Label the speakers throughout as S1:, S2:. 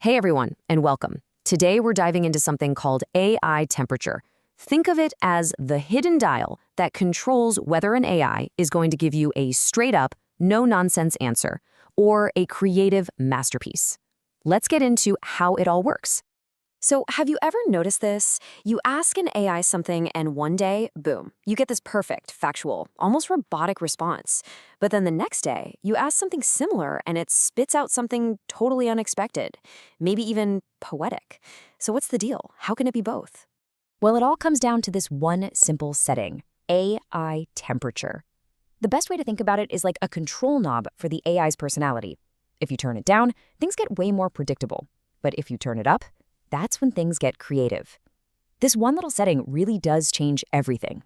S1: Hey everyone, and welcome. Today we're diving into something called AI temperature. Think of it as the hidden dial that controls whether an AI is going to give you a straight-up, no-nonsense answer or a creative masterpiece. Let's get into how it all works. So, have you ever noticed this? You ask an AI something, and one day, boom, you get this perfect, factual, almost robotic response. But then the next day, you ask something similar, and it spits out something totally unexpected, maybe even poetic. So, what's the deal? How can it be both? Well, it all comes down to this one simple setting: AI temperature. The best way to think about it is like a control knob for the AI's personality. If you turn it down, things get way more predictable. But if you turn it up, that's when things get creative. This one little setting really does change everything.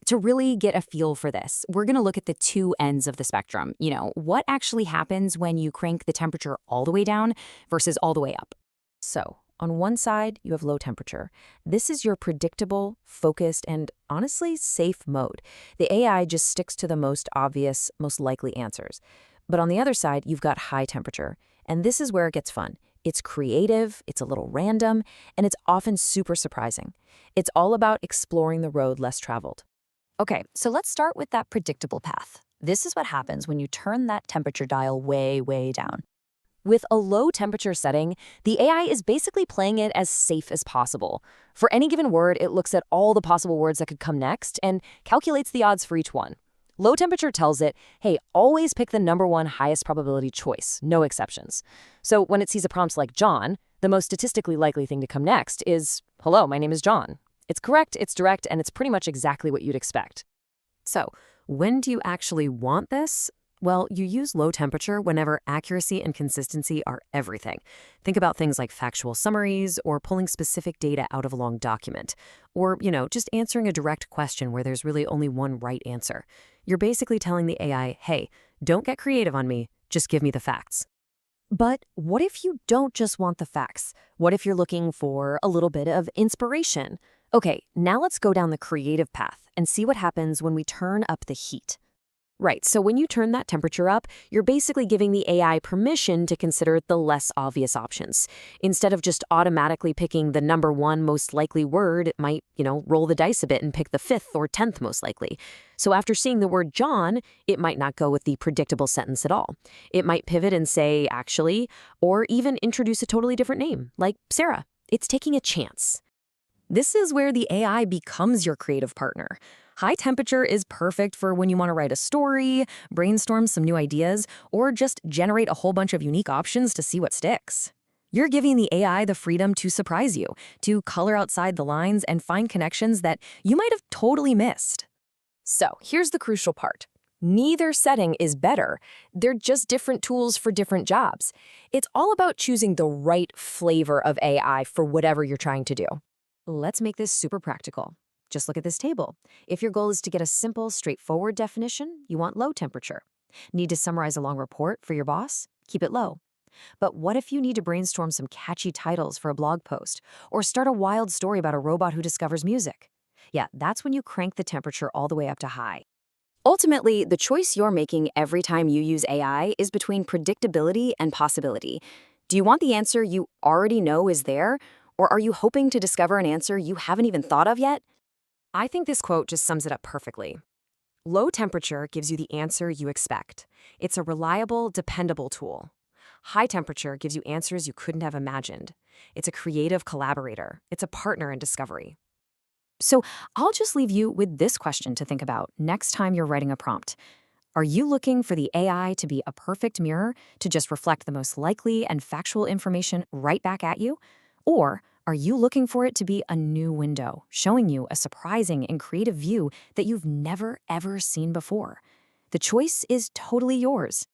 S1: To really get a feel for this, we're going to look at the two ends of the spectrum. What actually happens when you crank the temperature all the way down versus all the way up. So, on one side, you have low temperature. This is your predictable, focused, and honestly safe mode. The AI just sticks to the most obvious, most likely answers. But on the other side, you've got high temperature. And this is where it gets fun. It's creative, it's a little random, and it's often super surprising. It's all about exploring the road less traveled. Okay, so let's start with that predictable path. This is what happens when you turn that temperature dial way, way down. With a low temperature setting, the AI is basically playing it as safe as possible. For any given word, it looks at all the possible words that could come next and calculates the odds for each one. Low temperature tells it, hey, always pick the number one highest probability choice, no exceptions. So when it sees a prompt like John, the most statistically likely thing to come next is, hello, my name is John. It's correct, it's direct, and it's pretty much exactly what you'd expect. So when do you actually want this? Well, you use low temperature whenever accuracy and consistency are everything. Think about things like factual summaries or pulling specific data out of a long document. Or, just answering a direct question where there's really only one right answer. You're basically telling the AI, hey, don't get creative on me, just give me the facts. But what if you don't just want the facts? What if you're looking for a little bit of inspiration? Okay, now let's go down the creative path and see what happens when we turn up the heat. Right, so when you turn that temperature up, you're basically giving the AI permission to consider the less obvious options. Instead of just automatically picking the number one most likely word, it might, roll the dice a bit and pick the 5th or 10th most likely. So after seeing the word John, it might not go with the predictable sentence at all. It might pivot and say, actually, or even introduce a totally different name, like Sarah. It's taking a chance. This is where the AI becomes your creative partner. High temperature is perfect for when you want to write a story, brainstorm some new ideas, or just generate a whole bunch of unique options to see what sticks. You're giving the AI the freedom to surprise you, to color outside the lines and find connections that you might have totally missed. So here's the crucial part. Neither setting is better. They're just different tools for different jobs. It's all about choosing the right flavor of AI for whatever you're trying to do. Let's make this super practical. Just look at this table. If your goal is to get a simple, straightforward definition, you want low temperature. Need to summarize a long report for your boss? Keep it low. But what if you need to brainstorm some catchy titles for a blog post, or start a wild story about a robot who discovers music? Yeah, that's when you crank the temperature all the way up to high. Ultimately, the choice you're making every time you use AI is between predictability and possibility. Do you want the answer you already know is there, or are you hoping to discover an answer you haven't even thought of yet? I think this quote just sums it up perfectly. Low temperature gives you the answer you expect. It's a reliable, dependable tool. High temperature gives you answers you couldn't have imagined. It's a creative collaborator. It's a partner in discovery. So I'll just leave you with this question to think about next time you're writing a prompt. Are you looking for the AI to be a perfect mirror to just reflect the most likely and factual information right back at you? Or are you looking for it to be a new window, showing you a surprising and creative view that you've never, ever seen before? The choice is totally yours.